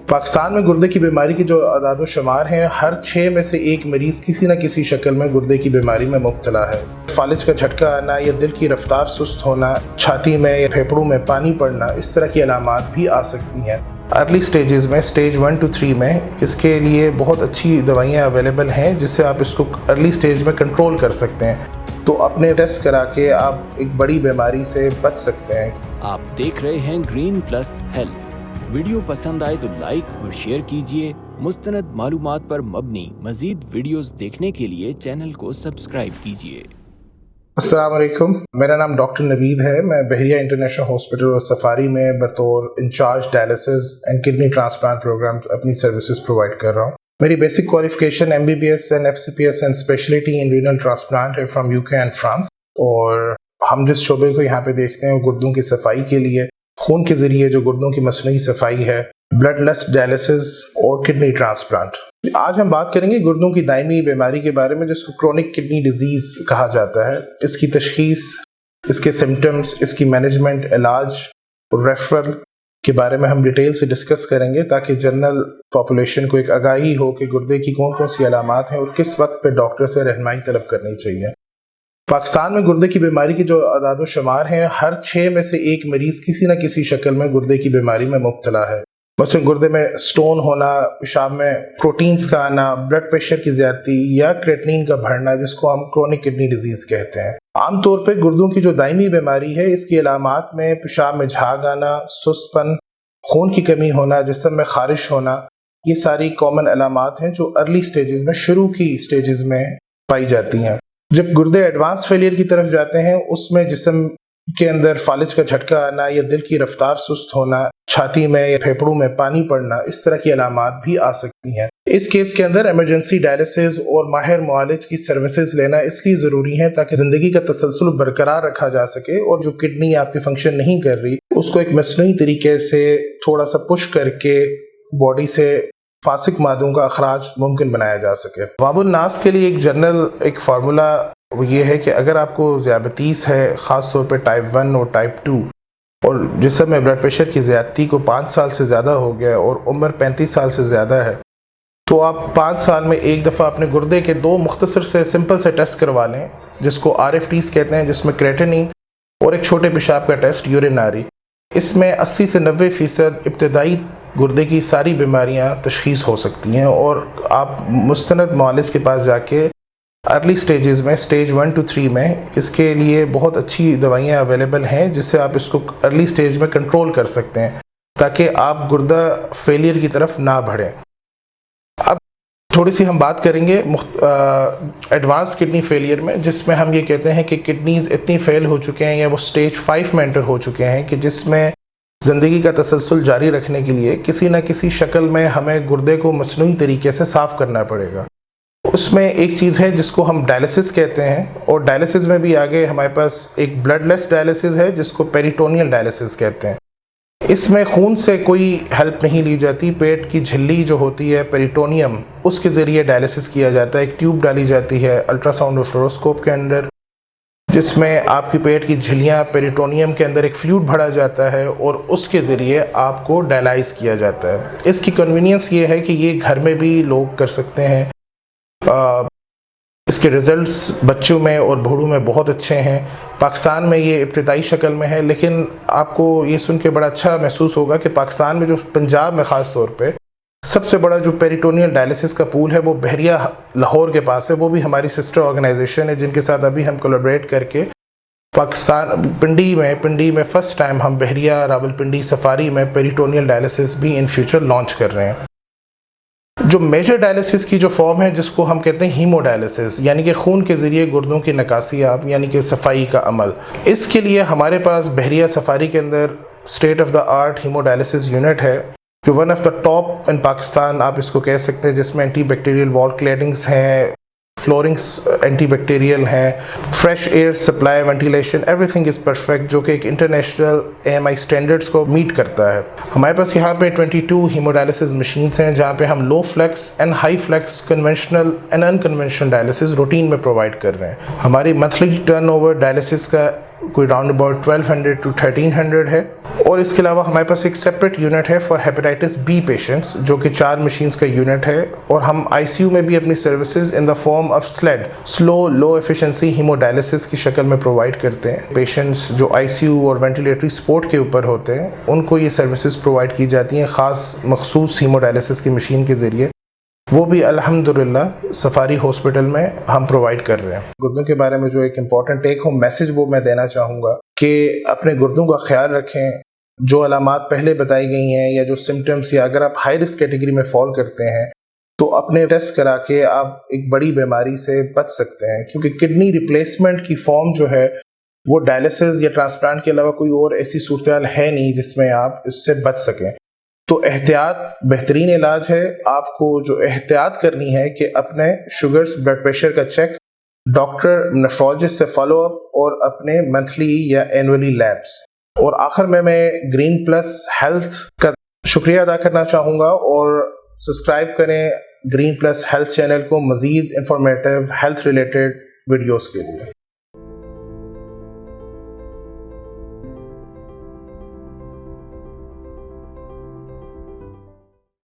پاکستان میں گردے کی بیماری کی جو اعداد و شمار ہیں، ہر 6 میں سے ایک مریض کسی نہ کسی شکل میں گردے کی بیماری میں مبتلا ہے۔ فالج کا جھٹکا آنا یا دل کی رفتار سست ہونا، چھاتی میں یا پھیپھڑوں میں پانی پڑنا، اس طرح کی علامات بھی آ سکتی ہیں۔ ارلی سٹیجز میں سٹیج 1 to 3 میں اس کے لیے بہت اچھی دوائیاں اویلیبل ہیں جس سے آپ اس کو ارلی سٹیج میں کنٹرول کر سکتے ہیں، تو اپنے ٹیسٹ کرا کے آپ ایک بڑی بیماری سے بچ سکتے ہیں۔ آپ دیکھ رہے ہیں گرین پلس ہیلتھ۔ ویڈیو پسند آئے تو لائک اور شیئر کیجئے۔ مستند معلومات پر مبنی مزید ویڈیوز دیکھنے کے لیے چینل کو سبسکرائب کیجئے۔ السلام علیکم، میرا نام ڈاکٹر نوید ہے۔ میں بحریہ انٹرنیشنل ہاسپٹل اور سفاری میں بطور incharge dialysis and kidney transplant programme اپنی سروسز پرووائڈ کر رہا ہوں۔ میری basic qualification MBBS and FCPS and speciality in renal transplant ہے فرام UK اینڈ فرانس، اور ہم جس شعبے کو یہاں پہ دیکھتے ہیں وہ گردوں کی صفائی کے لیے، خون کے ذریعے جو گردوں کی مصنوعی صفائی ہے، بلڈ لیس ڈائلسس اور کڈنی ٹرانسپلانٹ۔ آج ہم بات کریں گے گردوں کی دائمی بیماری کے بارے میں، جس کو کرونک کڈنی ڈیزیز کہا جاتا ہے۔ اس کی تشخیص، اس کے سمٹمز، اس کی مینجمنٹ، علاج اور ریفرل کے بارے میں ہم ڈیٹیل سے ڈسکس کریں گے تاکہ جنرل پاپولیشن کو ایک آگاہی ہو کہ گردے کی کون کون سی علامات ہیں اور کس وقت پہ ڈاکٹر سے رہنمائی طلب کرنی چاہیے۔ پاکستان میں گردے کی بیماری کی جو اعداد و شمار ہیں، ہر 6 میں سے ایک مریض کسی نہ کسی شکل میں گردے کی بیماری میں مبتلا ہے۔ مثلا گردے میں سٹون ہونا، پیشاب میں پروٹینز کا آنا، بلڈ پریشر کی زیادتی یا کریٹنین کا بڑھنا، جس کو ہم کرونک کڈنی ڈیزیز کہتے ہیں۔ عام طور پہ گردوں کی جو دائمی بیماری ہے، اس کی علامات میں پیشاب میں جھاگ آنا، سست پن، خون کی کمی ہونا، جسم میں خارش ہونا، یہ ساری کامن علامات ہیں جو ارلی سٹیجز میں، شروع کی سٹیجز میں پائی جاتی ہیں۔ جب گردے ایڈوانس فیلئر کی طرف جاتے ہیں، اس میں جسم کے اندر فالج کا جھٹکا آنا یا دل کی رفتار سست ہونا، چھاتی میں یا پھیپھڑوں میں پانی پڑنا، اس طرح کی علامات بھی آ سکتی ہیں۔ اس کیس کے اندر ایمرجنسی ڈائلسس اور ماہر معالج کی سروسز لینا اس لیے ضروری ہے تاکہ زندگی کا تسلسل برقرار رکھا جا سکے، اور جو کڈنی آپ کی فنکشن نہیں کر رہی اس کو ایک مصنوعی طریقے سے تھوڑا سا پش کر کے باڈی سے فاسق مادوں کا اخراج ممکن بنایا جا سکے۔ عوام الناس کے لیے ایک جنرل ایک فارمولا وہ یہ ہے کہ اگر آپ کو ذیابیطیس ہے، خاص طور پہ ٹائپ 1 اور ٹائپ 2، اور جسم میں بلڈ پریشر کی زیادتی کو 5 سال سے زیادہ ہو گیا اور عمر 35 سال سے زیادہ ہے، تو آپ 5 سال میں ایک دفعہ اپنے گردے کے 2 مختصر سے سمپل سے ٹیسٹ کروا لیں، جس کو RFTs کہتے ہیں، جس میں کریٹنین اور ایک چھوٹے پیشاب کا ٹیسٹ یوریناری۔ اس میں 80 سے 90% ابتدائی گردے کی ساری بیماریاں تشخیص ہو سکتی ہیں، اور آپ مستند معالج کے پاس جا کے ارلی سٹیجز میں سٹیج 1 to 3 میں اس کے لیے بہت اچھی دوائیاں اویلیبل ہیں جس سے آپ اس کو ارلی سٹیج میں کنٹرول کر سکتے ہیں تاکہ آپ گردہ فیلئر کی طرف نہ بڑھیں۔ اب تھوڑی سی ہم بات کریں گے ایڈوانس کڈنی فیلئر میں، جس میں ہم یہ کہتے ہیں کہ کڈنیز اتنی فیل ہو چکے ہیں یا وہ سٹیج 5 میں انٹر ہو چکے ہیں کہ جس میں زندگی کا تسلسل جاری رکھنے کے لیے کسی نہ کسی شکل میں ہمیں گردے کو مصنوعی طریقے سے صاف کرنا پڑے گا۔ اس میں ایک چیز ہے جس کو ہم ڈائلسس کہتے ہیں، اور ڈائلسس میں بھی آگے ہمارے پاس ایک بلڈ لیس ڈائلسس ہے جس کو پیریٹونیل ڈائلسس کہتے ہیں۔ اس میں خون سے کوئی ہیلپ نہیں لی جاتی، پیٹ کی جھلی جو ہوتی ہے پیریٹونیم، اس کے ذریعے ڈائلسس کیا جاتا ہے۔ ایک ٹیوب ڈالی جاتی ہے الٹرا ساؤنڈ اور فلوروسکوپ کے اندر، جس میں آپ کی پیٹ کی جھلیاں پیریٹونیم کے اندر ایک فلوئڈ بھرا جاتا ہے اور اس کے ذریعے آپ کو ڈائلائز کیا جاتا ہے۔ اس کی کنوینئنس یہ ہے کہ یہ گھر میں بھی لوگ کر سکتے ہیں۔ اس کے ریزلٹس بچوں میں اور بوڑھوں میں بہت اچھے ہیں۔ پاکستان میں یہ ابتدائی شکل میں ہے، لیکن آپ کو یہ سن کے بڑا اچھا محسوس ہوگا کہ پاکستان میں جو پنجاب میں خاص طور پہ سب سے بڑا جو پیریٹونیل ڈائلسس کا پول ہے وہ بحریہ لاہور کے پاس ہے۔ وہ بھی ہماری سسٹر آرگنائزیشن ہے جن کے ساتھ ابھی ہم کولیبریٹ کر کے پاکستان پنڈی میں فرسٹ ٹائم ہم بحریہ راولپنڈی سفاری میں پیریٹونیل ڈائلسس بھی ان فیوچر لانچ کر رہے ہیں۔ جو میجر ڈائلسس کی جو فارم ہے جس کو ہم کہتے ہیں ہیمو ڈائلسس، یعنی کہ خون کے ذریعے گردوں کی نکاسی آپ یعنی کہ صفائی کا عمل، اس کے لیے ہمارے پاس بحریہ سفاری کے اندر state of the art haemodialysis unit ہے جو one of the top in Pakistan آپ اس کو کہہ سکتے ہیں، جس میں اینٹی بیکٹیریل وال کلیڈنگس ہیں، فلورنگس اینٹی بیکٹیریل ہیں، fresh air supply, ventilation, every thing is perfect, جو کہ ایک انٹرنیشنل AMI اسٹینڈرڈس کو میٹ کرتا ہے۔ ہمارے پاس یہاں پہ 22 ہیموڈائلسس مشینز ہیں جہاں پہ ہم low flux and high flux conventional and unconventional dialysis routine میں پرووائڈ کر رہے ہیں۔ ہماری منتھلی ٹرن اوور ڈائلسس کا کوئی راؤنڈ اباؤٹ 1200 to 1300 ہے. اور اس کے علاوہ ہمارے پاس ایک سپریٹ یونٹ ہے فار ہیپیٹائٹس بی پیشنٹس جو کہ 4 مشینز کا یونٹ ہے. اور ہم آئی سی یو میں بھی اپنی services in the form of SLED slow low efficiency haemodialysis کی شکل میں پرووائڈ کرتے ہیں. پیشنٹس جو آئی سی یو اور وینٹیلیٹری سپورٹ کے اوپر ہوتے ہیں ان کو یہ سروسز پرووائڈ کی جاتی ہیں خاص مخصوص ہیمو ڈائلسس کی مشین کے ذریعے. وہ بھی الحمدللہ سفاری ہاسپٹل میں ہم پرووائڈ کر رہے ہیں. گردوں کے بارے میں جو ایک امپورٹنٹ ٹیک ہوم میسج وہ میں دینا چاہوں گا کہ اپنے گردوں کا خیال رکھیں. جو علامات پہلے بتائی گئی ہیں یا جو سمٹمس یا اگر آپ ہائی رسک کیٹیگری میں فال کرتے ہیں تو اپنے ٹیسٹ کرا کے آپ ایک بڑی بیماری سے بچ سکتے ہیں. کیونکہ کڈنی ریپلیسمنٹ کی فارم جو ہے وہ ڈائلسس یا ٹرانسپلانٹ کے علاوہ کوئی اور ایسی صورتحال ہے نہیں جس میں آپ اس سے بچ سکیں. تو احتیاط بہترین علاج ہے. آپ کو جو احتیاط کرنی ہے کہ اپنے شوگرز بلڈ پریشر کا چیک ڈاکٹر نیفرولوجسٹ سے فالو اپ اور اپنے منتھلی یا اینولی لیبس. اور آخر میں گرین پلس ہیلتھ کا شکریہ ادا کرنا چاہوں گا اور سبسکرائب کریں گرین پلس ہیلتھ چینل کو مزید انفارمیٹیو ہیلتھ ریلیٹڈ ویڈیوز کے لیے.